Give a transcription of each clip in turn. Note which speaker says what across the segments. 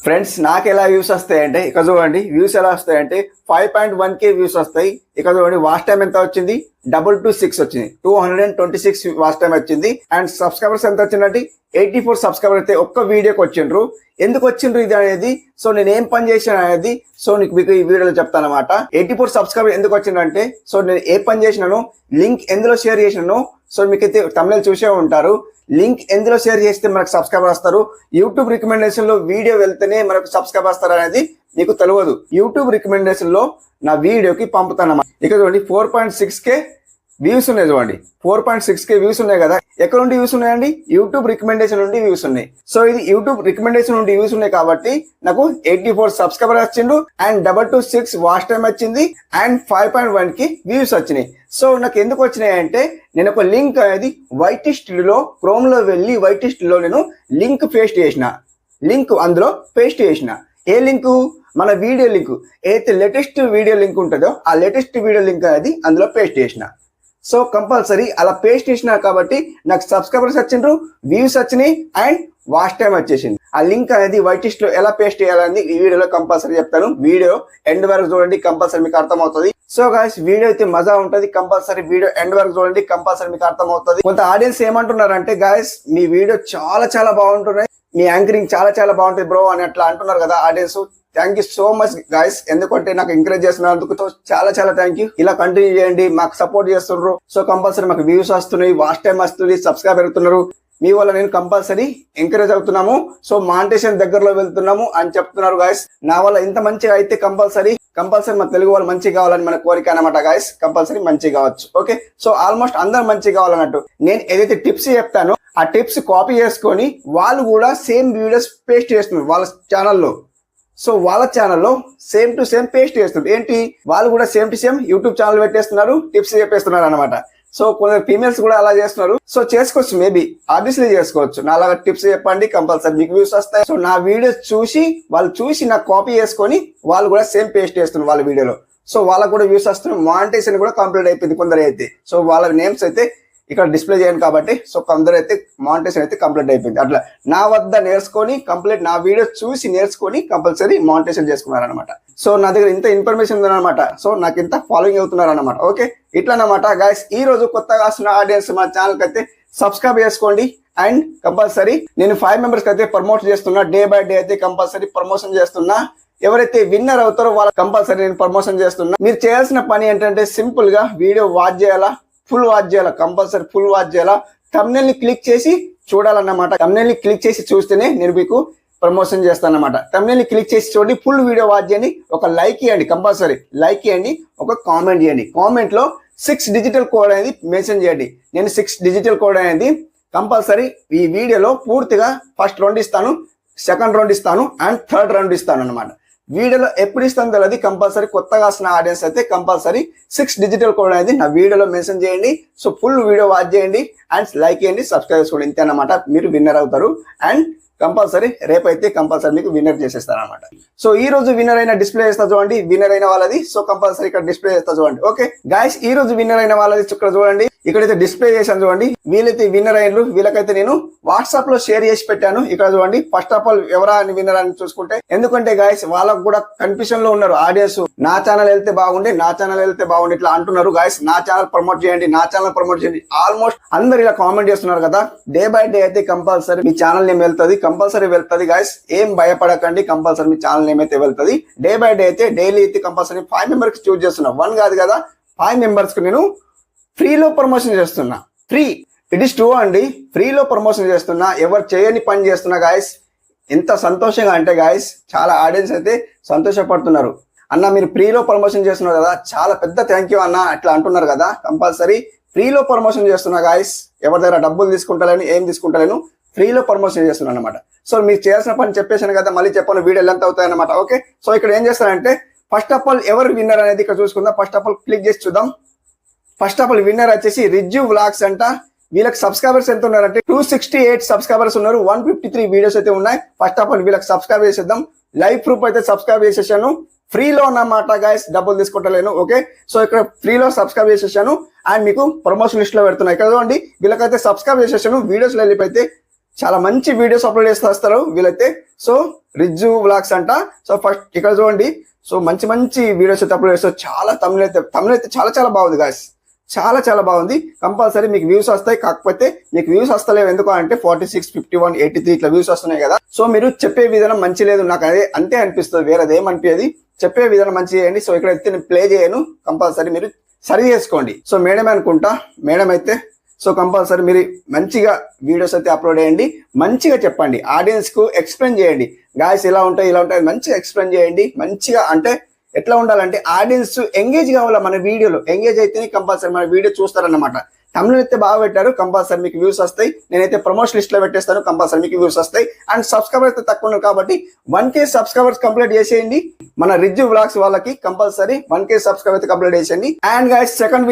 Speaker 1: Friends నాకు ఎలా views వస్తాయంటే ఇక్కడ చూడండి వ్యూస్ ఎలా వస్తాయంటే 5.1K వ్యూస్ వస్తాయి. ఇక్కడ చూడండి వాచ్ టైం ఎంత వచ్చింది 226 వచ్చింది. 226 వాచ్ టైం వచ్చింది. అండ్ సబ్స్క్రైబర్స్ ఎంత వచ్చిందంటే 84 సబ్స్క్రైబర్ అయితే ఒక్క వీడియోకి వచ్చిండ్రు. ఎందుకు వచ్చిండ్రు ఇది అనేది, సో నేను ఏం పని చేశాను అనేది సో మీకు ఈ వీడియోలో చెప్తాను అనమాట. 84 సబ్స్క్రైబర్ ఎందుకు వచ్చిందంటే, సో నేను ఏ పని చేసినాను, లింక్ ఎందులో షేర్ చేసినాను, సో మీకైతే తమిళ చూసే ఉంటారు. లింక్ ఎందులో షేర్ చేస్తే మనకు సబ్స్క్రైబర్ వస్తారు, యూట్యూబ్ రికమెండేషన్ లో వీడియో వెళ్తేనే మనకు సబ్స్క్రైబర్ వస్తారు అనేది మీకు తెలియదు. యూట్యూబ్ రికమెండేషన్ లో నా వీడియోకి పంపుతాను. ఇక్కడ చూడండి 4.6K వ్యూస్ ఉన్నాయి. చూడండి 4.6K వ్యూస్ ఉన్నాయి కదా. ఎక్కడ నుండి వ్యూస్ ఉన్నాయండి, యూట్యూబ్ రికమెండేషన్ నుండి వ్యూస్ ఉన్నాయి. సో ఇది యూట్యూబ్ రికమెండేషన్ నుండి వ్యూస్ ఉన్నాయి కాబట్టి నాకు 84 సబ్స్క్రైబర్ వచ్చిండు అండ్ 226 వాచ్ టైం వచ్చింది అండ్ 5.1K వ్యూస్ వచ్చినాయి. సో నాకు ఎందుకు వచ్చినాయి అంటే, నేను ఒక లింక్ అనేది వైటిస్ట్ లో క్రోమ్ లో వెళ్ళి వైటిస్ట్ లో నేను లింక్ పేస్ట్ చేసిన. లింక్ అందులో పేస్ట్ చేసిన. ఏ లింకు, మన వీడియో లింక్ ఏదైతే లేటెస్ట్ వీడియో లింక్ ఉంటుందో ఆ లేటెస్ట్ వీడియో లింక్ అనేది అందులో పేస్ట్ చేసిన. సో కంపల్సరీ అలా పేస్ట్ చేసిన కాబట్టి నాకు సబ్స్క్రైబర్స్ వచ్చిండ్రు, వ్యూస్ వచ్చినాయి అండ్ వాచ్ టైం వచ్చేసింది. ఆ లింక్ అనేది వైటిస్ట్ లో ఎలా పేస్ట్ చేయాలని ఈ వీడియోలో కంపల్సరీ చెప్తాను. వీడియో ఎండ్ వరకు చూడండి, కంపల్సరీ మీకు అర్థమవుతుంది. సో గాయ్స్ వీడియో అయితే మజా ఉంటుంది, కంపల్సరీ వీడియో ఎండ్ వరకు చూడండి, కంపల్సరీ మీకు అర్థమవుతుంది. కొంత ఆడియన్స్ ఏమంటున్నారంటే, గాయ్స్ మీ వీడియో చాలా చాలా బాగుంటున్నాయి, మీ యాంకరింగ్ చాలా చాలా బాగుంటుంది బ్రో అని అట్లా అంటున్నారు కదా audience. Thank you so much guys, ఎందుకంటే నాకు ఎంకరేజ్ చేస్తున్నందుకు చాలా చాలా థ్యాంక్ యూ. ఇలా కంటిన్యూ చేయండి, మాకు సపోర్ట్ చేస్తున్నారు. సో కంపల్సరీ మాకు వ్యూస్ వస్తున్నాయి, వాచ్ టైం వస్తుంది, సబ్స్క్రైబ్ పెడుతున్నారు. మీ వల్ల నేను కంపల్సరీ ఎంకరేజ్ అవుతున్నాము. సో మానిటైజేషన్ దగ్గరలో వెళ్తున్నాము అని చెప్తున్నారు గాయస్. నా వల్ల ఇంత మంచిగా అయితే కంపల్సరీ మన తెలుగు వాళ్ళు మంచిగా కావాలని మన కోరిక అనమాట గాయస్. కంపల్సరీ మంచిగా కావచ్చు. ఓకే, సో ఆల్మోస్ట్ అందరు మంచిగా కావాలన్నట్టు. నేను ఏదైతే టిప్స్ చెప్తానో ఆ టిప్స్ కాపీ చేసుకొని వాళ్ళు కూడా సేమ్ వీడియోస్ పేస్ట్ చేస్తున్నారు వాళ్ళ ఛానల్లో. సో వాళ్ళ ఛానల్లో సేమ్ టు సేమ్ పేస్ట్ చేస్తున్నారు. ఏంటి, వాళ్ళు కూడా same to same YouTube channel పెట్టేస్తున్నారు, టిప్స్ చెప్పేస్తున్నారు అనమాట. సో కొందరు ఫీమేల్స్ కూడా అలా చేస్తున్నారు. సో చేసుకోవచ్చు, మేబీ ఆబ్వియస్లీ చేసుకోవచ్చు. నా అలాగా టిప్స్ చెప్పండి, కంపల్సరీ మీకు వ్యూస్ వస్తాయి. సో నా వీడియోస్ చూసి నాకు కాపీ చేసుకొని వాళ్ళు కూడా సేమ్ పేస్ట్ చేస్తున్నారు వాళ్ళ వీడియోలో. సో వాళ్ళకు కూడా వ్యూస్ వస్తున్నాయి, మానిటైజేషన్ కూడా కంప్లీట్ అయిపోయింది కొందరు అయితే. సో వాళ్ళ నేమ్స్ అయితే ఇక్కడ డిస్ప్లే చేయను కాబట్టి సో కొందరు అయితే మానిటైజేషన్ అయితే కంప్లీట్ అయిపోయింది. అట్లా నా వద్ద నేర్చుకొని కంప్లీట్ నా వీడియో చూసి నేర్చుకొని కంపల్సరీ మానిటైజేషన్ చేసుకున్నారు అనమాట. సో నా దగ్గర ఇంత ఇన్ఫర్మేషన్ ఉందన్నమాట. సో నాకు ఇంత ఫాలోయింగ్ అవుతున్నారు అనమాట. ఓకే, ఇట్లా అనమాట గాయస్. ఈ రోజు కొత్తగా వస్తున్న ఆడియన్స్ మా ఛానల్ అయితే సబ్స్క్రైబ్ చేసుకోండి అండ్ కంపల్సరీ నేను 5 మెంబర్స్ అయితే ప్రమోట్ చేస్తున్నా. డే బై డే అయితే కంపల్సరీ ప్రమోషన్ చేస్తున్నా. ఎవరైతే విన్నర్ అవుతారో వాళ్ళకి కంపల్సరీ నేను ప్రమోషన్ చేస్తున్నా. మీరు చేయాల్సిన పని ఏంటంటే సింపుల్ గా వీడియో వాచ్ చేయాలా, ఫుల్ వాచ్ చేయాలా, కంపల్సరీ ఫుల్ వాచ్ చేయాలా. థంబ్నెయిల్ ని క్లిక్ చేసి చూడాలన్నమాట. థంబ్నెయిల్ ని క్లిక్ చేసి చూస్తేనే నేను మీకు ప్రమోషన్ చేస్తాను అన్నమాట. థంబ్నెయిల్ ని క్లిక్ చేసి చూడండి, ఫుల్ వీడియో వాచ్ చేయండి, ఒక లైక్ ఇవ్వండి, కంపల్సరీ లైక్ ఇవ్వండి, ఒక కామెంట్ చేయండి. కామెంట్ లో 6 డిజిటల్ కోడ్ అనేది మెన్షన్ చేయండి. నేను 6 డిజిటల్ కోడ్ అనేది కంపల్సరీ ఈ వీడియోలో పూర్తిగా ఫస్ట్ రౌండ్ ఇస్తాను, సెకండ్ రౌండ్ ఇస్తాను అండ్ థర్డ్ రౌండ్ ఇస్తాను అనమాట. వీడియోలో ఎప్పుడు ఇస్తాను తెలియదు. కంపల్సరీ కొత్తగా వస్తున్న ఆడియన్స్ అయితే కంపల్సరీ 6 డిజిటల్ కోడ్ అనేది నా వీడియోలో మెన్షన్ చేయండి. సో ఫుల్ వీడియో వాచ్ చేయండి అండ్ లైక్ చేయండి, సబ్స్క్రైబ్ చేసుకోండి. ఇంతే అన్నమాట, మీరు విన్నర్ అవుతారు. అండ్ కంపల్సరీ రేపైతే కంపల్సరీ మీకు విన్నర్ చేసేస్తారు అనమాట. సో ఈ రోజు విన్నర్ అయిన డిస్ప్లే చేస్తా చూడండి, విన్నర్ అయిన వాళ్ళది. సో కంపల్సరీ ఇక్కడ డిస్ప్లే చేస్తా చూడండి. ఓకే గాయస్, ఈ రోజు విన్నర్ అయిన వాళ్ళది ఇక్కడ చూడండి, ఇక్కడైతే డిస్ప్లే చేశాను చూడండి. వీళ్ళైతే విన్నర్ అయినరు, వీళ్ళకైతే నేను వాట్సాప్ లో షేర్ చేసి పెట్టాను. ఇక్కడ చూడండి, ఫస్ట్ ఆఫ్ ఆల్ ఎవరా అని విన్నర్ అని చూసుకుంటే, ఎందుకంటే గాయస్ వాళ్ళకు కూడా కన్ఫ్యూజన్ లో ఉన్నారు ఆడియన్స్. నా ఛానల్ వెళ్తే బాగుండే, నా ఛానల్ వెళ్తే బాగుండే ఇట్లా అంటున్నారు. గాయస్ నా ఛానల్ ప్రమోట్ చేయండి, నా ఛానల్ ప్రమోట్ చేయండి. ఆల్మోస్ట్ అందరు ఇలా కామెంట్ చేస్తున్నారు కదా. డే బై డే అయితే కంపల్సరీ మీ ఛానల్ నేమ్ వెళ్తుంది, కంపల్సరీ వెళ్తుంది గాయస్. ఏం భయపడకండి, కంపల్సరీ మీ ఛానల్ నేమ్ అయితే వెళ్తుంది. డే బై డే అయితే డైలీ అయితే కంపల్సరీ 5 మెంబర్స్ చూస్ చేస్తున్నా. 1 కాదు కదా, 5 మెంబర్స్ కు నేను ఫ్రీలో ప్రమోషన్ చేస్తున్నా. ఫ్రీ, ఇట్ ఇస్ ట్రూ అండి, ఫ్రీలో ప్రమోషన్ చేస్తున్నా. ఎవరు చేయని పని చేస్తున్నా గాయస్. ఎంత సంతోషంగా అంటే గాయస్, చాలా ఆడియన్స్ అయితే సంతోషపడుతున్నారు. అన్న మీరు ఫ్రీలో ప్రమోషన్ చేస్తున్నారు కదా, చాలా పెద్ద థ్యాంక్ యూ అన్న అట్లా అంటున్నారు కదా. కంపల్సరీ ఫ్రీలో ప్రమోషన్ చేస్తున్నా గాయస్. ఎవరి దగ్గర డబ్బులు తీసుకుంటలేను, ఏం తీసుకుంటలేను, ఫ్రీలో ప్రమోషన్ చేస్తున్నాను అనమాట. సో మీరు చేయాల్సిన పని చెప్పేసాను కదా, మళ్ళీ చెప్పాను వీడియోలు ఎంత అవుతాయి అనమాట. ఓకే, సో ఇక్కడ ఏం చేస్తానంటే ఫస్ట్ ఆఫ్ ఆల్ ఎవరు విన్నర్ అనేది ఇక్కడ చూసుకుందాం. ఫస్ట్ ఆఫ్ ఆల్ క్లిక్ చేసి చూద్దాం. ఫస్ట్ ఆఫ్ ఆల్ విన్నర్ వచ్చేసి రిజ్జు వ్లాగ్స్ అంట. వీళ్ళకి సబ్స్క్రైబర్స్ ఎంత ఉన్నారంటే 268 సబ్స్క్రైబర్స్ ఉన్నారు. 153 వీడియోస్ అయితే ఉన్నాయి. ఫస్ట్ ఆఫ్ ఆల్ వీళ్ళకి సబ్స్క్రైబ్ చేసేద్దాం. లైవ్ ప్రూఫ్ అయితే సబ్స్క్రైబ్ చేసేసాను. ఫ్రీలో అన్నమాట గాయస్, డబ్బులు తీసుకుంటలేను. ఓకే, సో ఇక్కడ ఫ్రీలో సబ్స్క్రైబ్ చేసేసాను అండ్ మీకు ప్రమోషన్ లిస్ట్ లో పెడుతున్నా. ఇక్కడ చూడండి, వీళ్ళకైతే సబ్స్క్రైబ్ చేసేసాను. వీడియోస్ వెళ్ళిపోతే చాలా మంచి వీడియోస్ అప్లోడ్ చేస్తారు వీళ్ళైతే. సో రిజ్జు వ్లాగ్స్ అంట. సో ఫస్ట్ ఇక్కడ చూడండి. సో మంచి మంచి వీడియోస్ అయితే అప్లోడ్ చేస్తారు. చాలా తమిళ అయితే చాలా బాగుంది గాయస్, చాలా బాగుంది. కంపల్సరీ మీకు వ్యూస్ వస్తాయి. కాకపోతే మీకు వ్యూస్ వస్తలేవు ఎందుకు అంటే 46, 51, 83 ఇట్లా వ్యూస్ వస్తున్నాయి కదా. సో మీరు చెప్పే విధానం మంచి లేదు, నాకు అదే అంతే అనిపిస్తుంది, వేరేది ఏమనిపించేది. చెప్పే విధానం మంచి చేయండి. సో ఇక్కడ అయితే నేను ప్లే చేయను, కంపల్సరీ మీరు సరి చేసుకోండి. సో మేడం అనుకుంటా, మేడం అయితే సో కంపల్సరీ మీరు మంచిగా వీడియోస్ అయితే అప్లోడ్ చేయండి, మంచిగా చెప్పండి, ఆడియన్స్ కు ఎక్స్ప్లెయిన్ చేయండి. గాయస్ ఇలా ఉంటాయి మంచిగా ఎక్స్ప్లెయిన్ చేయండి. మంచిగా అంటే ఎట్లా ఉండాలంటే ఆడియన్స్ ఎంగేజ్ కావాలా మన వీడియోలో. ఎంగేజ్ అయితేనే కంపల్సరీ మన వీడియో చూస్తారన్నమాట. తమిళ అయితే బాగా పెట్టారు, కంపల్సరీ మీకు వ్యూస్ వస్తాయి. నేనైతే ప్రమోషన్ లిస్ట్ లో పెట్టేస్తాను, కంపల్సరీ మీకు వ్యూస్ వస్తాయి. అండ్ సబ్స్క్రైబర్స్ అయితే తక్కువ ఉన్నారు కాబట్టి 1K సబ్స్క్రైబర్స్ కంప్లీట్ చేసేయండి. మన రిజ్జు వ్లాగ్స్ వాళ్ళకి కంపల్సరీ 1K సబ్స్క్రైబర్ అయితే కంప్లీట్ చేసేయండి. అండ్ గైస్ సెకండ్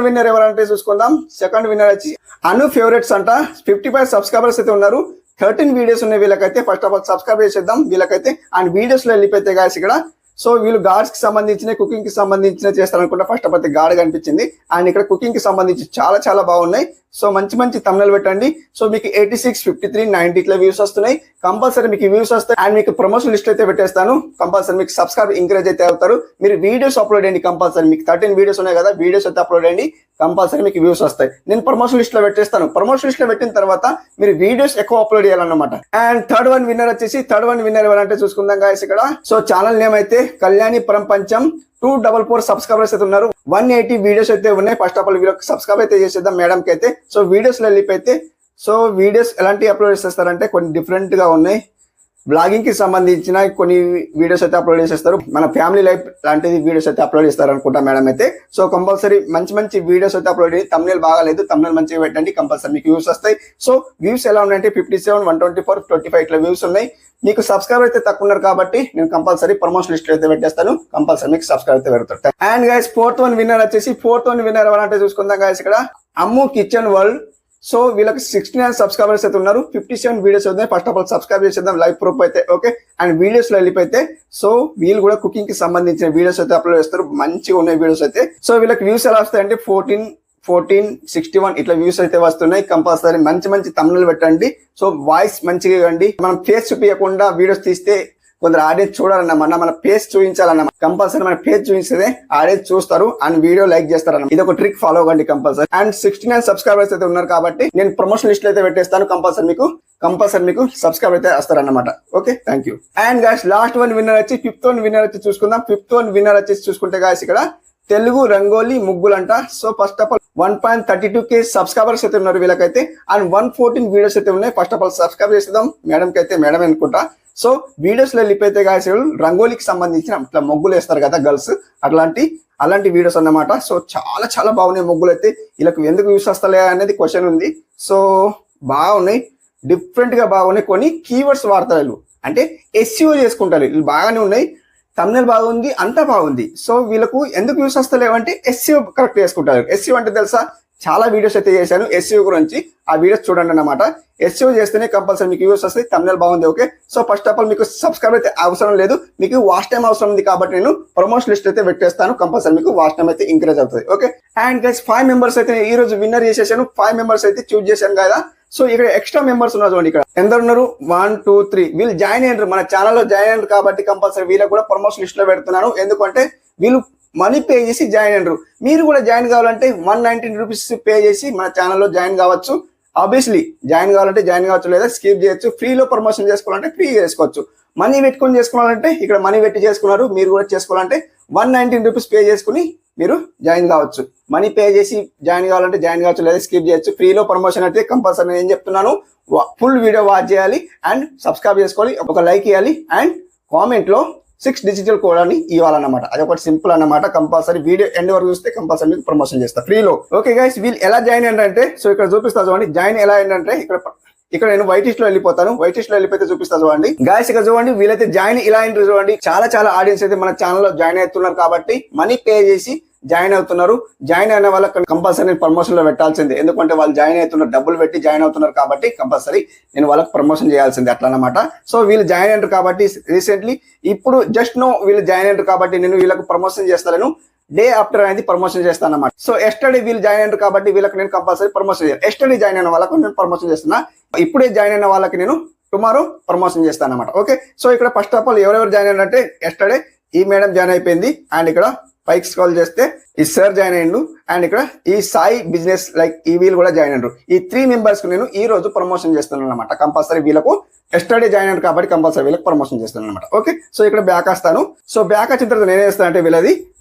Speaker 1: విన్నర్ ఎవరంటే చూసుకుందాం. సెకండ్ విన్నర్ వచ్చి అను ఫేవరెట్స్ అంట. 55 సబ్స్క్రైబర్స్ అయితే ఉన్నారు. 13 వీడియోస్ ఉన్నాయి వీళ్ళకైతే. ఫస్ట్ ఆఫ్ ఆల్ సబ్స్క్రైబ్ చేసేద్దాం వీళ్ళకైతే. అండ్ వీడియోస్ లో వెళ్ళిపోతే గాయస్ ఇక్కడ సో వీళ్ళు గార్డ్స్ కి సంబంధించిన కుకింగ్ కి సంబంధించిన చేస్తారనుకుంటా. ఫస్ట్ ఆఫ్ ఆల్ గార్డ్ కనిపించింది. అండ్ ఇక్కడ కుకింగ్ కి సంబంధించి చాలా బాగున్నాయి. సో మంచి తమిళ పెట్టండి. సో మీకు 86, 53, 90 ఇట్లా వ్యూస్ వస్తున్నాయి. కంపల్సరీ మీకు వ్యూస్ వస్తాయి. అండ్ మీకు ప్రమోషన్ లిస్ట్ అయితే పెట్టేస్తాను. కంపల్సరీ మీకు సబ్స్క్రైబ్ ఎంకరేజ్ అయితే అవుతారు. మీరు వీడియోస్ అప్లోడ్ చేయండి కంపల్సరీ. మీకు 13 వీడియోస్ ఉన్నాయి కదా, వీడియోస్ అయితే అప్లోడ్ చేయండి, కంపల్సరీ మీకు వ్యూస్ వస్తాయి. నేను ప్రమోషన్ లిస్ట్ లో పెట్టేస్తాను. ప్రమోషన్ లిస్ట్ లో పెట్టిన తర్వాత మీరు వీడియోస్ ఎక్కువ అప్లోడ్ చేయాలన్నమాట. అండ్ థర్డ్ వన్ విన్నర్ ఎవరంటే చూసుకుందాం గాయస్ ఇక్కడ. సో ఛానల్ నేమ్ అయితే కళ్యాణి ప్రపంచం 244 సబ్స్క్రైబర్స్ అయితే ఉన్నారు. 180 వీడియోస్ అయితే ఉన్నాయి. ఫస్ట్ ఆఫ్ ఆల్ వీళ్ళకి సబ్స్క్రైబ్ అయితే చేసేద్దాం మేడం కి అయితే. సో వీడియోస్ లో వెళ్ళిపోతే సో వీడియోస్ ఎలాంటి అప్లోడ్ చేస్తారంటే కొన్ని డిఫరెంట్ గా ఉన్నాయి. బ్లాగింగ్ కి సంబంధించిన కొన్ని వీడియోస్ అయితే అప్లోడ్ చేసేస్తారు. మన ఫ్యామిలీ లైఫ్ లాంటిది వీడియోస్ అయితే అప్లోడ్ చేస్తారు అనుకుంటా మేడం అయితే. సో కంపల్సరీ మంచి వీడియోస్ అయితే అప్లోడ్ చేయండి. తమిళ బాగాలేదు, తమిళ మంచిగా పెట్టండి, కంపల్సరీ మీకు వ్యూస్ వస్తాయి. సో వ్యూస్ ఎలా ఉన్నాయంటే 57, 124, 25 ఇట్లా వ్యూస్ ఉన్నాయి. మీకు సబ్స్క్రైబర్ అయితే తక్కువ ఉన్నారు కాబట్టి నేను కంపల్సరీ ప్రమోషన్ లిస్ట్ అయితే పెట్టేస్తాను. కంపల్సరీ మీకు సబ్స్క్రైబర్ అయితే పెరుగుతారు. And guys fourth one winner ఎవరంటే చూసుకుందాం గైస్ ఇక్కడ. అమ్ము కిచెన్ వరల్డ్. సో వీళ్ళకి 69 సబ్స్క్రైబర్స్ అయితే ఉన్నారు. 57 వీడియోస్ ఉన్నాయి. ఫస్ట్ ఆఫ్ ఆల్ సబ్స్క్రైబ్ చేసేద్దాం లైవ్ ప్రూఫ్ అయితే. ఓకే. అండ్ వీడియోస్ లో వెళ్ళిపోతే సో వీళ్ళు కూడా కుకింగ్ కి సంబంధించిన వీడియోస్ అయితే అప్లోడ్ చేస్తారు. మంచిగా ఉన్నాయి వీడియోస్ అయితే. సో వీళ్ళకి వ్యూస్ ఎలా వస్తాయంటే 14, 61 ఇట్లా వ్యూస్ అయితే వస్తున్నాయి. కంపల్సరీ మంచి తమిళ పెట్టండి. సో వాయిస్ మంచిగా ఇవ్వండి. మనం ఫేస్ చూపించకుండా వీడియోస్ తీస్తే కొందరు ఆడియన్స్ చూడాలన్నమాట. మన ఫేస్ చూపించాలన్నమాట. కంపల్సరీ మన ఫేస్ చూపిస్తే ఆడియన్స్ చూస్తారు అండ్ వీడియో లైక్ చేస్తారన్నమాట. ఇది ఒక ట్రిక్ ఫాలో అవ్వండి కంపల్సరీ. అండ్ 69 సబ్స్క్రైబర్స్ అయితే ఉన్నారు కాబట్టి నేను ప్రమోషన్ లిస్ట్ అయితే పెట్టేస్తాను. కంపల్సరీ మీకు సబ్స్క్రైబ్ అయితే వస్తారన్నమాట. Okay, thank you. And guys last one winner వచ్చి ఫిఫ్త్ వన్ విన్నర్ వచ్చేసి చూసుకుంటే గాయస్ ఇక్కడ తెలుగు రంగోలీ ముగ్గులంట. So first of all 1.32K subscribers అయితే ఉన్నారు వీళ్ళకైతే. అండ్ 114 వీడియోస్ అయితే ఉన్నాయి. ఫస్ట్ ఆఫ్ ఆల్ సబ్స్క్రైబ్ చేసేద్దాం మేడం కి అయితే. మేడం అనుకుంటా. సో వీడియోస్ లో వెళ్ళిపోతే గాయస్ రంగోలీకి సంబంధించిన ఇట్లా ముగ్గులు వేస్తారు కదా గర్ల్స్, అలాంటి వీడియోస్ అన్నమాట. సో చాలా బాగున్నాయి ముగ్గులు అయితే. వీళ్ళకి ఎందుకు యూస్ వస్తలే అనేది క్వశ్చన్ ఉంది. సో బాగున్నాయి, డిఫరెంట్ గా బాగున్నాయి. కొన్ని కీవర్డ్స్ వాడతారు వీళ్ళు, అంటే SEO చేసుకుంటారు వీళ్ళు. బాగానే ఉన్నాయి, తమిళ బాగుంది, అంతా బాగుంది. సో వీళ్ళకు ఎందుకు యూస్ వస్తలేవంటే SEO కరెక్ట్ చేసుకుంటారు. SEO అంటే తెలుసా, చాలా వీడియోస్ అయితే చేశాను SEO గురించి. ఆ వీడియోస్ చూడండి అన్నమాట. SEO చేస్తేనే కంపల్సరీ మీకు వ్యూస్ వస్తాయి. తమిళ బాగుంది. Okay. So first of all మీకు సబ్స్క్రైబ్ అయితే అవసరం లేదు, మీకు వాచ్ టైం అవసరం ఉంది కాబట్టి నేను ప్రమోషన్ లిస్ట్ అయితే పెట్టేస్తాను. కంపల్సరీ మీకు వాచ్ టైం అయితే ఇంక్రీజ్ అవుతుంది. ఓకే. అండ్ గైస్ 5 మెంబర్స్ అయితే ఈ రోజు విన్నర్ చేసేసాను. 5 మెంబర్స్ అయితే చూస్ చేశాను కదా. సో ఇక్కడ ఎక్స్ట్రా మెంబర్స్ ఉన్నారు చూడండి. ఇక్కడ ఎందరు ఉన్నారు? 1, 2, 3 వీళ్ళు జాయిన్ అయ్యారు, మన ఛానల్లో జాయిన్ అయ్యారు కాబట్టి కంపల్సరీ వీళ్ళకి కూడా ప్రమోషన్ లిస్ట్ లో పెడుతున్నాను. ఎందుకంటే వీళ్ళు మనీ పే చేసి జాయిన్ అయ్యారు. మీరు కూడా జాయిన్ కావాలంటే 119 రూపీస్ పే చేసి మన ఛానల్లో జాయిన్ కావచ్చు. ఆబ్వియస్లీ జాయిన్ కావాలంటే జాయిన్ కావచ్చు, లేదా స్కిప్ చేయొచ్చు. ఫ్రీలో ప్రమోషన్ చేసుకోవాలంటే ఫ్రీ చేసుకోవచ్చు. మనీ పెట్టుకొని చేసుకోవాలంటే ఇక్కడ మనీ పెట్టి చేసుకున్నారు. మీరు కూడా చేసుకోవాలంటే 119 రూపీస్ పే చేసుకుని మీరు జాయిన్ కావచ్చు. మనీ పే చేసి జాయిన్ కావాలంటే జాయిన్ కావచ్చు, లేదా స్కిప్ చేయొచ్చు. ఫ్రీలో ప్రమోషన్ అయితే కంపల్సరీ నేను చెప్తున్నాను. ఫుల్ వీడియో వాచ్ చేయాలి అండ్ సబ్స్క్రైబ్ చేసుకోవాలి, ఒక లైక్ ఇవ్వాలి అండ్ కామెంట్ లో 6 డిజిటల్ కోడ్ అని ఇవ్వాలన్నమాట. అది ఒకటి సింపుల్ అన్నమాట. కంపల్సరీ వీడియో ఎండ్ వరకు చూస్తే కంపల్సరీ మీకు ప్రమోషన్ చేస్తా ఫ్రీలో. ఓకే గైస్, వీళ్ళు ఎలా జాయిన్ అయ్యారంటే సో ఇక్కడ చూపిస్తా చూడండి. జాయిన్ ఎలా అయ్యారంటే ఇక్కడ నేను వైట్ లిస్ట్ లో వెళ్ళిపోతాను. వైట్ లిస్ట్ లో వెళ్ళిపోతే చూపిస్తా చూడండి. గాయస్ ఇక్కడ చూడండి, వీళ్ళైతే జాయిన్ ఇలా అయ్యారు చూడండి. చాలా ఆడియన్స్ అయితే మన ఛానల్లో జాయిన్ అవుతున్నారు కాబట్టి మనీ పే చేసి జాయిన్ అవుతున్నారు. జాయిన్ అయిన వాళ్ళకి కంపల్సరీ ప్రమోషన్ లో పెట్టాల్సిందే. ఎందుకంటే వాళ్ళు జాయిన్ అవుతున్నారు, డబ్బులు పెట్టి జాయిన్ అవుతున్నారు కాబట్టి కంపల్సరీ నేను వాళ్ళకి ప్రమోషన్ చేయాల్సిందే, అట్లా అన్నమాట. సో వీళ్ళు జాయిన్ అయ్యారు కాబట్టి రీసెంట్లీ ఇప్పుడు జస్ట్ నో వీళ్ళు జాయిన్ అయ్యారు కాబట్టి నేను వీళ్ళకి ప్రమోషన్ చేస్తాను. డే ఆఫ్టర్ అనేది ప్రమోషన్ చేస్తాను అన్నమాట. సో ఎస్టర్డే వీళ్ళు జాయిన్ అయ్యారు కాబట్టి వీళ్ళకి నేను కంపల్సరీ ప్రమోషన్ చేయాలి. ఎస్టర్డే జాయిన్ అయిన వాళ్ళకు నేను ప్రమోషన్ చేస్తున్నా, ఇప్పుడే జాయిన్ అయిన వాళ్ళకి నేను టుమారో ప్రమోషన్ చేస్తాను అనమాట. ఓకే, సో ఇక్కడ ఫస్ట్ ఆఫ్ ఆల్ ఎవరెవరు జాయిన్ అయ్యారంటే ఎస్టర్డే ఈ మేడం జాయిన్ అయిపోయింది, అండ్ ఇక్కడ పైకి స్క్రోల్ చేస్తే ఈ సార్ జాయిన్ అయ్యిండు, అండ్ ఇక్కడ ఈ సాయి బిజినెస్ లైక్ ఈ వీళ్ళు కూడా జాయిన్ అయ్యారు. ఈ 3 మెంబర్స్ కు నేను ఈ రోజు ప్రమోషన్ చేస్తున్నాను అనమాట. కంపల్సరీ వీళ్ళకు ఎస్టర్డే జాయిన్ అయ్యారు కాబట్టి కంపల్సరీ వీళ్ళకి ప్రమోషన్ చేస్తాను అనమాట. ఓకే, సో ఇక్కడ బ్యాక్ వస్తాను. సో బ్యాక్ వచ్చిన తర్వాత నేనేం చేస్తాను అంటే వీళ్ళది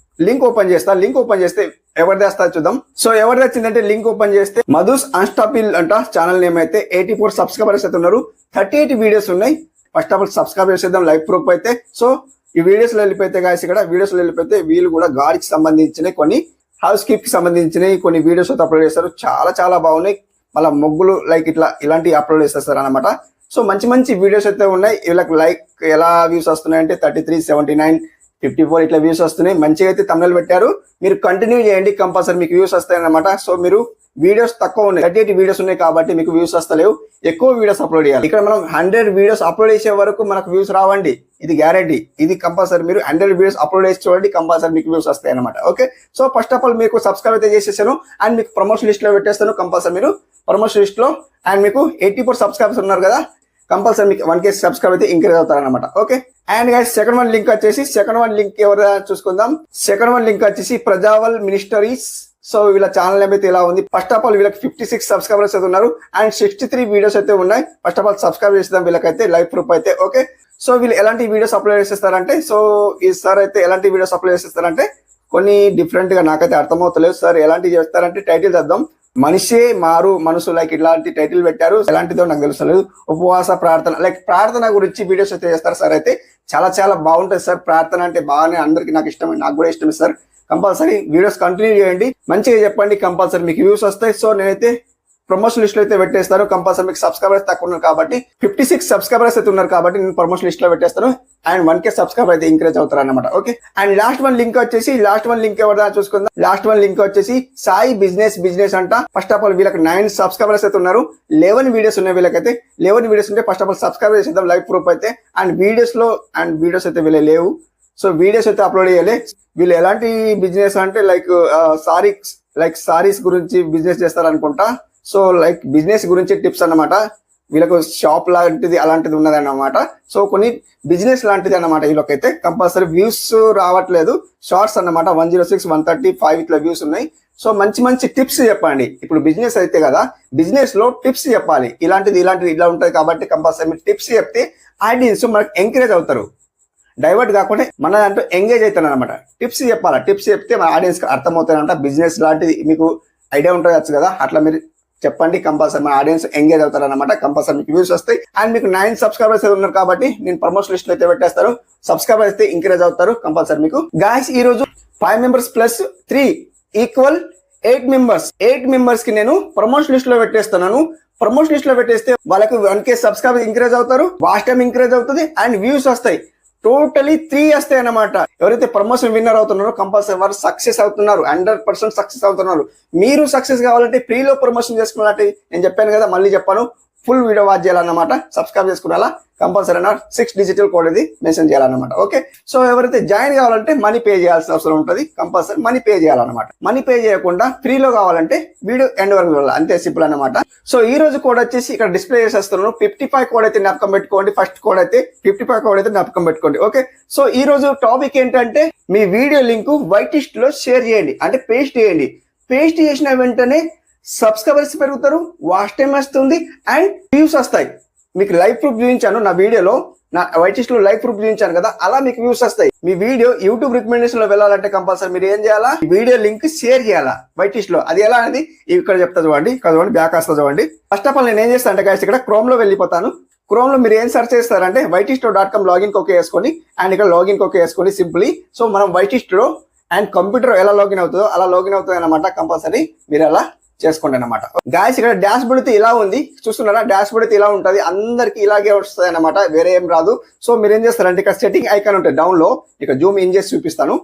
Speaker 1: లింక్ ఓపెన్ చేస్తా. లింక్ ఓపెన్ చేస్తే ఎవరిది వస్తా చూద్దాం. సో ఎవరిది వచ్చిందంటే లింక్ ఓపెన్ చేస్తే మధుస్ అన్స్టాపిల్ అంట ఛానల్ నేమ్ అయితే 84 సబ్స్క్రైబర్స్ అయితే ఉన్నారు, 38 వీడియోస్ ఉన్నాయి. ఫస్ట్ ఆఫ్ ఆల్ సబ్స్క్రైబ్ చేసేద్దాం లైవ్ ప్రూఫ్ అయితే. సో ఈ వీడియోస్ లో వెళ్ళిపోతే గాయస్ ఇక్కడ వీడియోస్ లో వెళ్ళిపోతే వీళ్ళు కూడా గాడికి సంబంధించిన కొన్ని హౌస్ కీప్ కి సంబంధించిన కొన్ని వీడియోస్ అయితే అప్లోడ్ చేస్తారు. చాలా చాలా బాగున్నాయి. మళ్ళీ మొగ్గులు లైక్ ఇలాంటివి అప్లోడ్ చేస్తారు అనమాట. సో మంచి మంచి వీడియోస్ అయితే ఉన్నాయి. వీళ్ళకి లైక్ ఎలా వ్యూస్ వస్తున్నాయి అంటే 33, 79, 54 ఇట్లా వ్యూస్ వస్తున్నాయి. మంచిగా అయితే తమిళ పెట్టారు. మీరు కంటిన్యూ చేయండి, కంపల్సరీ మీకు వ్యూస్ వస్తాయి అనమాట. సో మీరు వీడియోస్ తక్కువ ఉన్నాయి, 38 వీడియోస్ ఉన్నాయి కాబట్టి మీకు వ్యూస్ వస్తలేవు. ఎక్కువ వీడియోస్ అప్లోడ్ చేయాలి. ఇక్కడ మనం 100 వీడియోస్ అప్లోడ్ చేసే వరకు మనకు వ్యూస్ రావండి, ఇది గ్యారంటీ. ఇది కంపల్సరీ మీరు 100 వీడియోస్ అప్లోడ్ చేసి చూడండి, కంపల్సరీ మీకు వ్యూస్ వస్తాయి అనమాట. Okay, so first of all మీకు సబ్స్క్రైబ్ అయితే చేసేసాను, అండ్ మీకు ప్రమోషన్ లిస్ట్ లో పెట్టేస్తాను. కంపల్సరీ మీరు ప్రమోషన్ లిస్ట్ లో, అండ్ మీకు 84 సబ్స్క్రైబర్స్ ఉన్నారు కదా, కంపల్సరీ మీకు 1K సబ్స్క్రైబ్ అయితే ఇంక్రీజ్ అవుతారనమాట. Okay, and guys second one link వచ్చేసి ఎవరు చూసుకుందాం. సెకండ్ వన్ లింక్ వచ్చేసి ప్రజావల్ మినిస్టరీస్. సో వీళ్ళ ఛానల్ నేమ్ అయితే ఇలా ఉంది. ఫస్ట్ ఆఫ్ ఆల్ వీళ్ళకి 56 సబ్స్క్రైబర్స్ అయితే ఉన్నారు, అండ్ 63 వీడియోస్ అయితే ఉన్నాయి. ఫస్ట్ ఆఫ్ ఆల్ సబ్స్క్రైబ్ చేద్దాం వీళ్ళకైతే లైవ్ ప్రూఫ్ అయితే. ఓకే, సో వీళ్ళు ఎలాంటి వీడియోస్ అప్లోడ్ చేసేస్తారంటే, సో ఈ సార్ అయితే ఎలాంటి వీడియోస్ అప్లోడ్ చేసేస్తారంటే కొన్ని డిఫరెంట్ గా నాకైతే అర్థమవుతలేదు. సార్ ఎలాంటి చేస్తారంటే టైటిల్ చేద్దాం, మనిషే మారు మనసు లైక్ ఇలాంటి టైటిల్ పెట్టారు. ఎలాంటిదో నాకు తెలుస్తలేదు. ఉపవాస ప్రార్థన లైక్ ప్రార్థన గురించి వీడియోస్ అయితే చేస్తారు సార్. అయితే చాలా చాలా బాగుంటుంది సార్. ప్రార్థన అంటే బాగానే అందరికి నాకు ఇష్టమే, నాకు కూడా ఇష్టమే సార్. కంపల్సరీ వీడియోస్ కంటిన్యూ చేయండి, మంచిగా చెప్పండి, కంపల్సరీ మీకు వ్యూస్ వస్తాయి. సో నేనైతే ప్రమోషన్ లిస్ట్ లో అయితే పెట్టేస్తాను. కంపల్సరీ మీకు సబ్స్క్రైబర్స్ తక్కువ ఉన్నారు కాబట్టి 56 సబ్స్క్రైబర్స్ అయితే ఉన్నారు కాబట్టి నేను ప్రమోషన్ లిస్ట్ లో పెట్టేస్తాను, అండ్ 1K సబ్స్క్రైబర్ అయితే ఇంక్రీజ్ అవుతారు అనమాట. Okay, and last one link ఎవరిదా చూసుకుందాం. లాస్ట్ వన్ లింక్ వచ్చేసి సాయి బిజినెస్ అంట. ఫస్ట్ ఆఫ్ ఆల్ వీళ్ళకి 9 సబ్స్క్రైబర్స్ అయితే ఉన్నారు, 11 వీడియోస్ ఉన్నాయి. వీళ్ళకైతే 11 వీడియోస్ ఉంటే ఫస్ట్ ఆఫ్ ఆల్ సబ్స్క్రైబ్ చేసేద్దాం లైవ్ ప్రూఫ్ అయితే. అండ్ వీడియోస్ అయితే వీళ్ళే లేవు. సో వీడియోస్ అయితే అప్లోడ్ చేయాలి. వీళ్ళు ఎలాంటి బిజినెస్ అంటే లైక్ సారీస్ గురించి బిజినెస్ చేస్తారు అనుకుంటా. సో లైక్ బిజినెస్ గురించి టిప్స్ అన్నమాట. వీళ్ళకు షాప్ లాంటిది అలాంటిది ఉన్నది అన్నమాట. సో కొన్ని బిజినెస్ లాంటిది అన్నమాట. వీళ్ళకైతే కంపల్సరీ వ్యూస్ రావట్లేదు. షార్ట్స్ అన్నమాట 106, 135 ఇట్లా వ్యూస్ ఉన్నాయి. సో మంచి మంచి టిప్స్ చెప్పండి. ఇప్పుడు బిజినెస్ అయితే కదా, బిజినెస్ లో టిప్స్ చెప్పాలి. ఇలాంటిది ఇలా ఉంటుంది కాబట్టి కంపల్సరీ మీరు టిప్స్ చెప్తే ఆడియన్స్ మనకు ఎంకరేజ్ అవుతారు, డైవర్ట్ కాకుండా మన దాంట్లో ఎంగేజ్ అవుతారు అనమాట. టిప్స్ చెప్పాలి, టిప్స్ చెప్తే మన ఆడియన్స్ కి అర్థమవుతారంట. బిజినెస్ లాంటిది మీకు ఐడియా ఉంటుంది కదా, అట్లా మీరు చెప్పండి, కంపల్సరీ మన ఆడియన్స్ ఎంగేజ్ అవుతారు అనమాట. కంపల్సరీ మీకు వ్యూస్ వస్తాయి. అండ్ మీకు 9 సబ్స్క్రైబర్స్ ఉన్నారు కాబట్టి నేను ప్రమోషన్ లిస్ట్ లో అయితే పెట్టేస్తాను. సబ్స్క్రైబర్స్ అయితే ఇంక్రీజ్ అవుతారు కంపల్సరీ మీకు. గాయస్ ఈ రోజు 5 మెంబర్స్ ప్లస్ 3 ఈక్వల్ 8 మెంబర్స్ కి నేను ప్రమోషన్ లిస్ట్ లో పెట్టేస్తున్నాను. ప్రమోషన్ లిస్ట్ లో పెట్టేస్తే వాళ్ళకి 1K సబ్స్క్రైబర్ ఇంక్రీజ్ అవుతారు, వాచ్ టైం ఇంక్రీజ్ అవుతుంది, అండ్ వ్యూస్ వస్తాయి. టోటలీ 3 వస్తాయి అన్నమాట. ఎవరైతే ప్రమోషన్ విన్నర్ అవుతున్నారో కంపల్సరీ వారు సక్సెస్ అవుతున్నారు, 100% సక్సెస్ అవుతున్నారు. మీరు సక్సెస్ కావాలంటే ఫ్రీలో ప్రమోషన్ చేసుకోవాలంటే నేను చెప్పాను కదా, మళ్ళీ చెప్పాను, ఫుల్ వీడియో వాచ్ చేయాలన్నమాట. సబ్స్క్రైబ్ చేసుకునేలా కంపల్సరీ 6 డిజిటల్ కోడ్ ఇది మెన్షన్ చేయాలన్నమాట. ఓకే, సో ఎవరైతే జాయిన్ కావాలంటే మనీ పే చేయాల్సిన అవసరం ఉంటుంది. కంపల్సరీ మనీ పే చేయాలన్నమాట. మనీ పే చేయకుండా ఫ్రీలో కావాలంటే వీడియో ఎండ్ వరకు చూడాలి, అంతే సింపుల్ అన్నమాట. సో ఈ రోజు కోడ్ వచ్చేసి ఇక్కడ డిస్ప్లే చేసేస్తున్నాను. 55 కోడ్ అయితే జ్ఞాపకం పెట్టుకోండి. ఫస్ట్ కోడ్ అయితే 55 కోడ్ అయితే జ్ఞాపకం పెట్టుకోండి. ఓకే, సో ఈ రోజు టాపిక్ ఏంటంటే మీ వీడియో లింక్ వైటిస్ట్ లో షేర్ చేయండి, అంటే పేస్ట్ చేయండి. పేస్ట్ చేసిన వెంటనే సబ్స్క్రైబర్స్ పెరుగుతారు, వాచ్ టైం వస్తుంది, అండ్ వ్యూస్ వస్తాయి. మీకు లైవ్ ప్రూఫ్ చూపించాను నా వీడియోలో, నా వైటిస్ట్ లో లైవ్ ప్రూఫ్ చూపించాను కదా, అలా మీకు వ్యూస్ వస్తాయి. మీ వీడియో యూట్యూబ్ రికమెండేషన్ లో వెళ్ళాలంటే కంపల్సరీ మీరు ఏం చేయాలా, వీడియో లింక్ షేర్ చేయాలా వైటిస్ట్ లో. అది ఎలా అనేది ఇక్కడ చెప్తా చూడండి. ఇక్కడ చూడండి, బ్యాక్ వస్తా చూడండి. ఫస్ట్ ఆఫ్ ఆల్ నేను ఏం చేస్తాను అంటే గైస్ ఇక్కడ క్రోమ్ లో వెళ్ళిపోతాను. క్రోమ్ లో మీరు ఏం సెర్చ్ చేస్తారంటే వైటిస్టో.com లాగిన్ ఓకే వేసుకొని, అండ్ ఇక్కడ లాగిన్ ఓకే వేసుకొని సింప్లీ. సో మనం వైటిస్టో అండ్ కంప్యూటర్ ఎలా లాగిన్ అవుతుందో అలా లాగిన్ అవుతుంది అనమాట. కంపల్సరీ మీరు అలా చేసుకోండి అనమాట. గాయస్ ఇక్కడ డాష్ బోర్డ్ అయితే ఇలా ఉంది, చూస్తున్నారా? డాష్ బోర్డ్ అయితే ఇలా ఉంటుంది, అందరికి ఇలాగే వస్తుంది అనమాట, వేరే ఏం రాదు. సో మీరు ఏం చేస్తారంటే ఇక్కడ సెట్టింగ్ ఐకాన్ ఉంటుంది డౌన్ లో, ఇక్కడ జూమ్ ఇన్ చేసి చూపిస్తాను.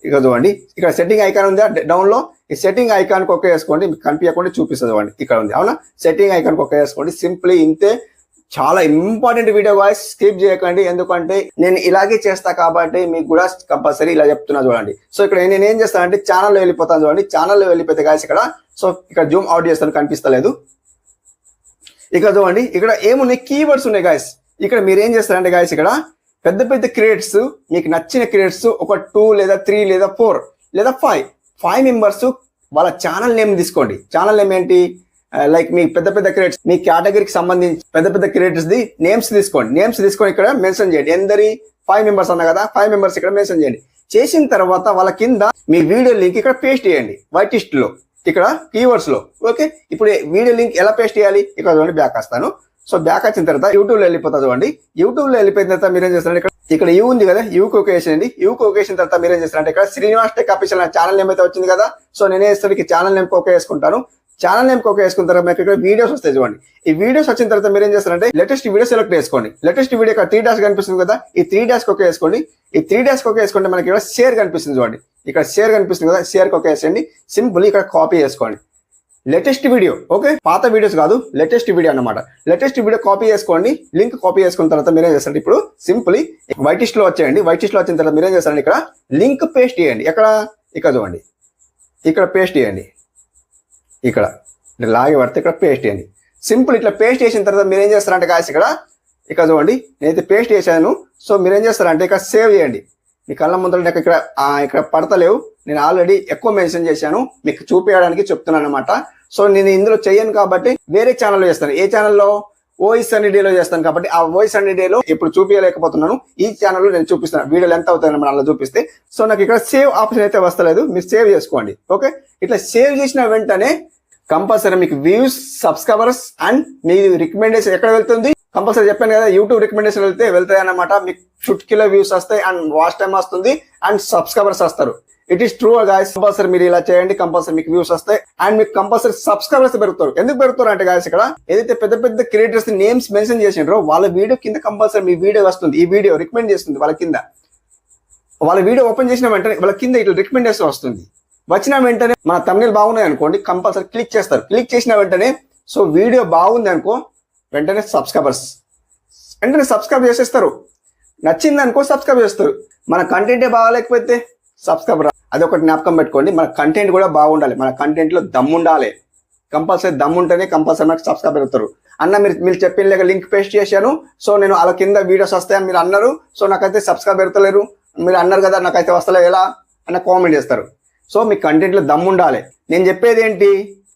Speaker 1: ఇక చూడండి, ఇక్కడ సెట్టింగ్ ఐకాన్ ఉంది డౌన్ లో. ఈ సెట్టింగ్ ఐకాన్ ఒకే వేసుకోండి, మీకు కనిపించకుండా చూపిస్తుంది చూడండి, ఇక్కడ ఉంది. అవునా, సెట్టింగ్ ఐకాన్ ఒకే వేసుకోండి. సింప్లీ ఇంతే, చాలా ఇంపార్టెంట్ వీడియో గాయ్స్, స్కిప్ చేయకండి. ఎందుకంటే నేను ఇలాగే చేస్తా కాబట్టి మీకు కూడా కంపల్సరీ ఇలా చెప్తున్నా చూడండి. సో ఇక్కడ నేను ఏం చేస్తానంటే ఛానల్లో వెళ్ళిపోతాను చూడండి. ఛానల్లో వెళ్ళిపోతే గాయ్స్ ఇక్కడ జూమ్ అవుట్ చేస్తాను, కనిపిస్తలేదు. ఇక్కడ చూడండి, ఇక్కడ ఏమున్నాయి, కీవర్డ్స్ ఉన్నాయి గాయ్స్. ఇక్కడ మీరు ఏం చేస్తారంటే గాయ్స్, ఇక్కడ పెద్ద పెద్ద క్రియేటర్స్, మీకు నచ్చిన క్రియేటర్స్ ఒక 2 లేదా 3 లేదా 4 లేదా 5 మెంబర్స్ వాళ్ళ ఛానల్ నేమ్ తీసుకోండి. ఛానల్ నేమ్ ఏంటి, లైక్ మీ పెద్ద పెద్ద క్రియేటర్స్, మీ కేటగిరీకి సంబంధించి పెద్ద పెద్ద క్రియేటర్స్ ది నేమ్స్ తీసుకోండి. నేమ్స్ తీసుకొని ఇక్కడ మెన్షన్ చేయండి. ఎందరి 5 మెంబర్స్ అన్నా కదా, 5 మెంబర్స్ ఇక్కడ మెన్షన్ చేయండి. చేసిన తర్వాత వాళ్ళ కింద మీ వీడియో లింక్ ఇక్కడ పేస్ట్ చేయండి వైటిస్ట్ లో, ఇక్కడ కీవర్డ్స్ లో. ఓకే, ఇప్పుడు వీడియో లింక్ ఎలా పేస్ట్ చేయాలి, ఇక్కడ చూడండి బ్యాక్ వస్తాను. సో బ్యాక్ వచ్చిన తర్వాత యూట్యూబ్ లో వెళ్ళిపోతా చూడండి. యూట్యూబ్ లో వెళ్ళిపోయిన తర్వాత మీరేం చేస్తారంటే ఇక్కడ యూ ఉంది కదా, యూకి ఒకేసేయండి. యూకి ఒకేసిన తర్వాత మీరేం చేస్తారంటే ఇక్కడ Srinivas tech official channel name అయితే వచ్చింది కదా. సో నేనే చేస్తాను, ఛానల్ నేమ్ ఓకే వేసుకుంటాను. ఛానల్ నేమ్ ఓకే వేసుకున్న తర్వాత మీకు ఇక్కడ వీడియోస్ వస్తాయి చూడండి. ఈ వీడియోస్ వచ్చిన తర్వాత మీరు ఏం చేస్తారంటే లేటెస్ట్ వీడియో సెలెక్ట్ చేసుకోండి. లేటెస్ట్ వీడియో ఇక్కడ 3 డాష్ కనిపిస్తుంది కదా, ఈ 3 డాష్ ఓకే వేసుకోండి. ఈ 3 డాష్ ఓకే వేసుకుంటే మనకి ఇక్కడ షేర్ కనిపిస్తుంది చూడండి. ఇక్కడ షేర్ కనిపిస్తుంది కదా, షేర్ ఓకే వేసేయండి. సింపుల్ ఇక్కడ కాపీ చేసుకోండి లేటెస్ట్ వీడియో. ఓకే, పాత వీడియోస్ కాదు, లేటెస్ట్ వీడియో అన్నమాట. లేటెస్ట్ వీడియో కాపీ చేసుకోండి. లింక్ కాపీ చేసుకున్న తర్వాత మీరేం చేస్తారంటే ఇప్పుడు సింపుల్ వైటిస్ట్ లో వచ్చేయండి. వైటిస్ట్ లో వచ్చిన తర్వాత మీరేం చేస్తారంటే ఇక్కడ లింక్ పేస్ట్ చేయండి. ఇక్కడ చూడండి, ఇక్కడ పేస్ట్ చేయండి. ఇక్కడ లాగి పడితే ఇక్కడ పేస్ట్ చేయండి. సింపుల్ ఇట్లా పేస్ట్ చేసిన తర్వాత మీరేం చేస్తారంటే గాయస్ ఇక్కడ చూడండి, నేనైతే పేస్ట్ చేశాను. సో మీరేం చేస్తారంటే ఇక్కడ సేవ్ చేయండి. మీ కళ్ళ ముందర ఇక్కడ పడతలేవు, నేను ఆల్రెడీ ఎక్కువ మెన్షన్ చేశాను, మీకు చూపించడానికి చెప్తున్నాను అనమాట. సో నేను ఇందులో చేయను కాబట్టి వేరే ఛానల్లో చేస్తాను. ఏ ఛానల్లో, వాయిస్ అన్ని డేలో చేస్తాను కాబట్టి ఆ వాయిస్ అన్ని డేలో ఇప్పుడు చూపించలేకపోతున్నాను. ఈ ఛానల్లో నేను చూపిస్తాను, వీడియోలు ఎంత అవుతాయని మనం అలా చూపిస్తే. సో నాకు ఇక్కడ సేవ్ ఆప్షన్ అయితే వస్తలేదు, మీరు సేవ్ చేసుకోండి. ఓకే, ఇట్లా సేవ్ చేసిన వెంటనే కంపల్సరీ మీకు views, subscribers and me recommendation ఎక్కడ వెళ్తుంది, కంపల్సరీ చెప్పాను కదా, యూట్యూబ్ రికమెండేషన్ వెళ్తాయి అన్నమాట. మీకు చుట్కీలో వ్యూస్ వస్తాయి అండ్ వాచ్ టైం వస్తుంది అండ్ సబ్స్క్రైబర్స్ వస్తారు. It is true guys. Compulsory మీరు ఇలా చేయండి, కంపల్సరీ మీకు వ్యూస్ వస్తాయి అండ్ మీకు కంపల్సరీ సబ్స్క్రైబర్స్ పెరుగుతారు. ఎందుకు పెరుగుతారు అంటే గాయస్, ఇక్కడ ఏదైతే పెద్ద పెద్ద క్రియేటర్స్ నేమ్స్ మెన్షన్ చేసిండ్రో వాళ్ళ వీడియో కింద కంపల్సరీ మీ వీడియో వస్తుంది. ఈ వీడియో రికమెండ్ చేస్తుంది వాళ్ళ కింద. వాళ్ళ వీడియో ఓపెన్ చేసిన వెంటనే వాళ్ళ కింద ఇట్లా రికమెండేషన్ వస్తుంది. వచ్చిన వెంటనే మన thumbnail బాగున్నాయి అనుకోండి, కంపల్సరీ క్లిక్ చేస్తారు. క్లిక్ చేసిన వెంటనే సో వీడియో బాగుంది అనుకో, వెంటనే సబ్స్క్రైబ్ చేసేస్తారు. నచ్చింది అనుకో సబ్స్క్రైబ్ చేస్తారు. మన కంటెంటే బాగాలేకపోతే సబ్స్క్రైబర్. అదొకటి జ్ఞాపకం పెట్టుకోండి, మన కంటెంట్ కూడా బాగుండాలి, మన కంటెంట్ లో దమ్ము ఉండాలి. కంపల్సరీ దమ్ము ఉంటేనే కంపల్సరీ మనకు సబ్స్క్రైబ్ పెరుగుతారు. అన్న మీరు చెప్పిన లింక్ పేస్ట్ చేశాను, సో నేను అలా కింద వీడియోస్ వస్తాయని మీరు అన్నారు, సో నాకైతే సబ్స్క్రైబ్ పెడతలేరు, మీరు అన్నారు కదా నాకైతే వస్తలేదు ఎలా అన్న కామెంట్ చేస్తారు. సో మీ కంటెంట్ లో దమ్ము ఉండాలి. నేను చెప్పేది ఏంటి,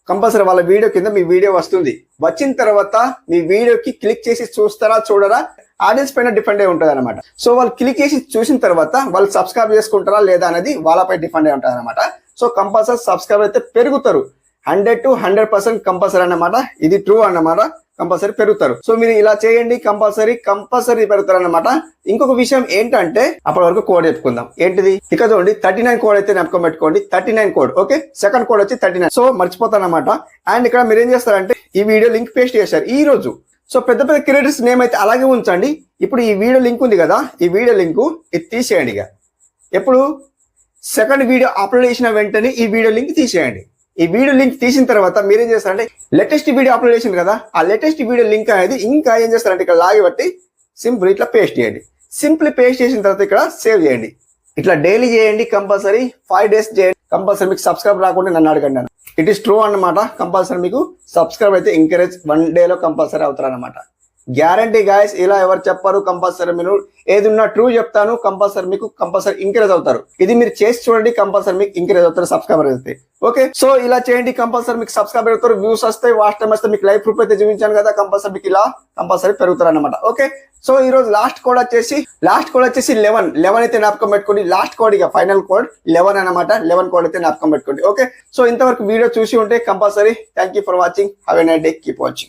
Speaker 1: కంపల్సరీ వాళ్ళ వీడియో కింద మీ వీడియో వస్తుంది. వచ్చిన తర్వాత మీ వీడియోకి క్లిక్ చేసి చూస్తారా చూడరా ఆడియన్స్ పైన డిపెండ్ అయి ఉంటుంది అనమాట. సో వాళ్ళు క్లిక్ చేసి చూసిన తర్వాత వాళ్ళు సబ్స్క్రైబ్ చేసుకుంటారా లేదా అనేది వాళ్ళపై డిపెండ్ అయి ఉంటుంది అనమాట. సో కంపల్సరీ సబ్స్క్రైబ్ అయితే పెరుగుతారు, 100 to 100% కంపల్సరీ అన్నమాట. ఇది ట్రూ అన్నమాట, కంపల్సరీ పెరుగుతారు. సో మీరు ఇలా చేయండి, కంపల్సరీ పెరుగుతారు అన్నమాట. ఇంకొక విషయం ఏంటంటే అప్పటి వరకు కోడ్ చెప్పుకుందాం. ఏంటిది, ఇక్కడ చూడండి 39 కోడ్ అయితే జ్ఞాపకం పెట్టుకోండి, 39 కోడ్. ఓకే, సెకండ్ కోడ్ వచ్చి 39. సో మర్చిపోతానమాట. అండ్ ఇక్కడ మీరు ఏం చేస్తారంటే ఈ వీడియో లింక్ పేస్ట్ చేశారు ఈ రోజు. సో పెద్ద పెద్ద క్రియేటర్స్ నేమ్ అయితే అలాగే ఉంచండి. ఇప్పుడు ఈ వీడియో లింక్ ఉంది కదా, ఈ వీడియో లింక్ ఇది తీసేయండి. ఇక ఎప్పుడు సెకండ్ వీడియో అప్లోడ్ చేసిన వెంటనే ఈ వీడియో లింక్ తీసేయండి. ఈ వీడియో లింక్ తీసిన తర్వాత మీరేం చేస్తారంటే లేటెస్ట్ వీడియో అప్లోడ్ చేసింది కదా, ఆ లేటెస్ట్ వీడియో లింక్ అనేది ఇంకా ఏం చేస్తారంటే ఇక్కడ లాగి బట్టి సింపుల్ ఇట్లా పేస్ట్ చేయండి. సింపుల్ పేస్ట్ చేసిన తర్వాత ఇక్కడ సేవ్ చేయండి. ఇట్లా డైలీ చేయండి, కంపల్సరీ 5 days చేయండి. కంపల్సరీ మీకు సబ్స్క్రైబ్ రాకుండా నన్ను అడగండి. ఇట్ ఈస్ ట్రూ అన్నమాట. కంపల్సరీ మీకు సబ్స్క్రైబ్ అయితే ఎంకరేజ్ 1 day లో కంపల్సరీ అవుతారు అన్నమాట. గ్యారంటీ గాయస్, ఇలా ఎవరు చెప్పారు, కంపల్సరీ మీరు ఏదున్నా ట్రూ చెప్తాను, కంపల్సరీ మీకు ఎంకరేజ్ అవుతారు. ఇది మీరు చేసి చూడండి, కంపల్సరీ మీకు ఎంకరేజ్ అవుతారు, సబ్స్క్రైబర్ అయితే. ఓకే, సో ఇలా చేయండి, కంపల్సరీ మీకు సబ్స్క్రైబర్ అవుతారు, వ్యూస్ వస్తాయి, వాచ్ టైం వస్తాయి. మీకు లైఫ్ ప్రూఫ్ అయితే చూపించాను కదా, కంపల్సరీ మీకు ఇలా కంపల్సరీ పెరుగుతారు అన్నమాట. ఓకే, సో ఈ రోజు లాస్ట్ కోడ్ వచ్చేసి 11 అయితే జ్ఞాపకం పెట్టుకోండి. లాస్ట్ కోడ్ ఇక ఫైనల్ కోడ్ 11 అన్నమాట. 11 కోడ్ అయితే జ్ఞాపకం పెట్టుకోండి. ఓకే, సో ఇంతవరకు వీడియో చూసి ఉంటే compulsory thank you for watching. Have a nice day, keep watching.